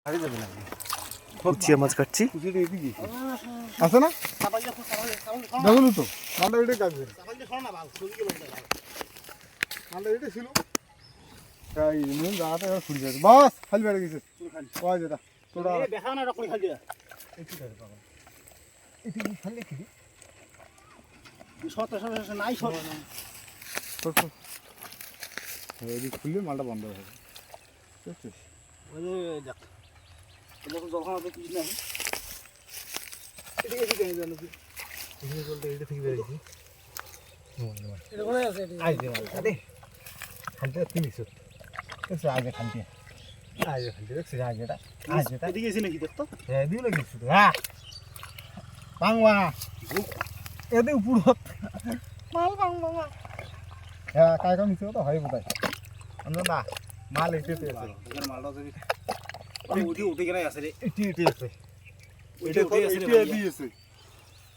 কুচিয়া মাছ কাটছি আছে না দেখুন তো মালটা এটা কাটবে মালটা এটা ছিল এই নুন দাঁড়াতে ফুড়ি যাবে বাস খালি বেড়ে গেছে কয় যেটা তোরা দেখা না রকম খালি একটু ধরে পাবো এটি খালি কি শত নাই শত ছোট এই খুললে মালটা বন্ধ হয়ে যাবে বুঝছিস ওই দেখ যখন জলখানা তো কিছু নাই এদিকে এদিকে জানো কি এদিকে বলতে এটা থেকে বের হইছি এটা কোনে আছে আই দে মাল আরে খালতে তিনিস এসে আগে খালতে আগে খালতে দেখছিস আগেটা আগেটা এদিকে এসে নাকি দেখতো হ্যাঁ দিও লাগিস হ্যাঁ বাংলা এদে উপরত মাল বাংলা হ্যাঁ কাই কাম নিছো তো হয় বোধহয় আমরা না মাল এটেতে আছে এখানে মালটা যদি উঠে গেলে আছে রে এটি আছে এটা দিয়েছে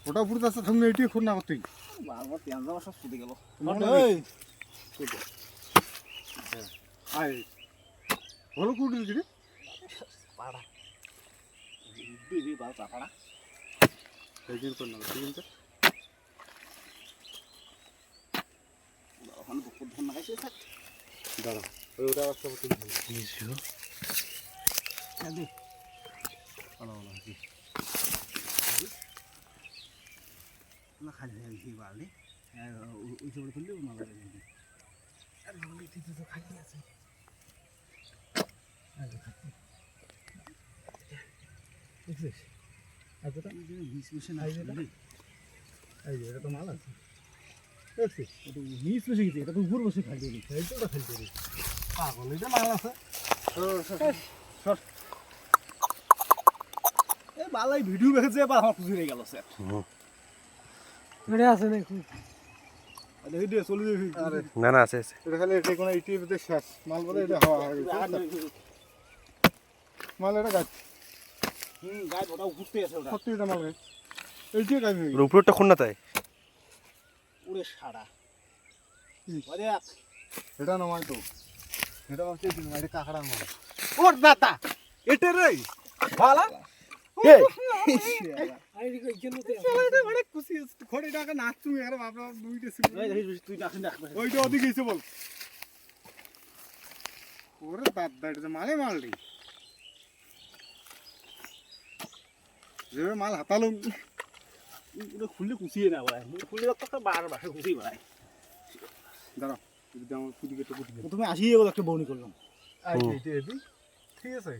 ওটা পুরো আছে সামনে এটি খুন না করতেই বারবার পেঁয়াজ দেওয়া সব শুধু গেল আয় ভালো কুটি দিছি রে পাড়া দিবি বাল চাপাড়া এই দিন কোন না কিন্তু ওখানে বকুর ধান লাগাইছে থাক দাঁড়া ওটা আবার সব তুমি নিছো দে ভালো ভালো কি না খালি এই বালি ওই সব খুললে মাল দিবি আর বলি তুই তো খালি আছে দেখছিস এতটা বিষ মিশে না এই এটা তো মাল আছে দেখছিস এটা বিষ মিশে গেছে এটা তো উপর বসে খালি দিবি এইটা খেলতে রে পাগল এটা মাল আছে এ বালাই ভিডিও দেখেছে বা আমার খুশি হয়ে গেল স্যার এটা আছে নাকি দেখি দিয়ে চলে যাবি আরে না না আছে আছে এটা খালি এটা কোন ইটিভিতে শেষ মাল বলে এটা হাওয়া হয়ে গেছে মাল এটা গাছ গায়ে ওটা ঘুরতে আছে ওটা সত্যি এটা মাল গাছ এইটি গাছ হয়ে ওর উপরটা খুন না তাই উড়ে সারা গেছে ওরে এটা নয় তো এটা হচ্ছে দিন এটা কাকড়ার মাল ওর দাতা এটা রে ভালা এই আইডি কই কেন তে এটা অনেক খুশি খড়ি টাকা নাচু এর বাবা দুইটা ছিল তুই নাকি না ওইটা ওদিকে গেছে বল ওরে দাদা এটা মালে মাল রে যে মাল হাতালুম ওটা খুললে কুচিয়ে না ভাই খুললে তো বার বাসে কুচি ভাই দাঁড়া যদি আমার কুদিকে তো কুদিকে প্রথমে আসিয়ে গেল একটা বউনি করলাম এইটা এদি ঠিক আছে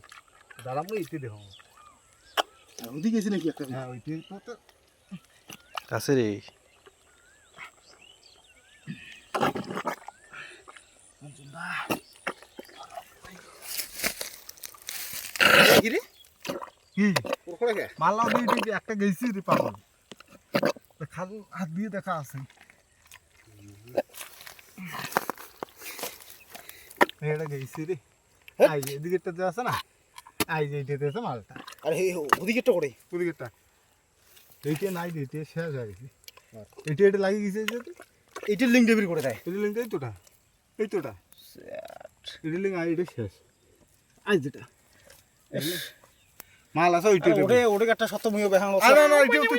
দাঁড়া মই এইটা দেখো আর ওদিকে গেছে নাকি একটা হ্যাঁ ওইটা তো আছে রে কি রে কি ওর করে কে মাল্লা দুইটা একটা গেছি রে পাগল খাল হাত দিয়ে দেখা আছে এটা গেছি রে আই যে এদিকেটা যে আছে না আই যে এটাতে আছে মালটা আরে ওদিকেটা করে ওদিকেটা এইটা নাই রে এটা শেষ হয়ে গেছে এটা এটা লাগিয়ে গেছে যে এইটা লিঙ্ক ডেবির করে দেয় এটা লিঙ্ক এই তোটা এটা লিঙ্ক আই এটা শেষ আজ যেটা মাল আছে ওইটা ওরে ওরে একটা সত্য মুইও বেহাং আরে না এইটা তুই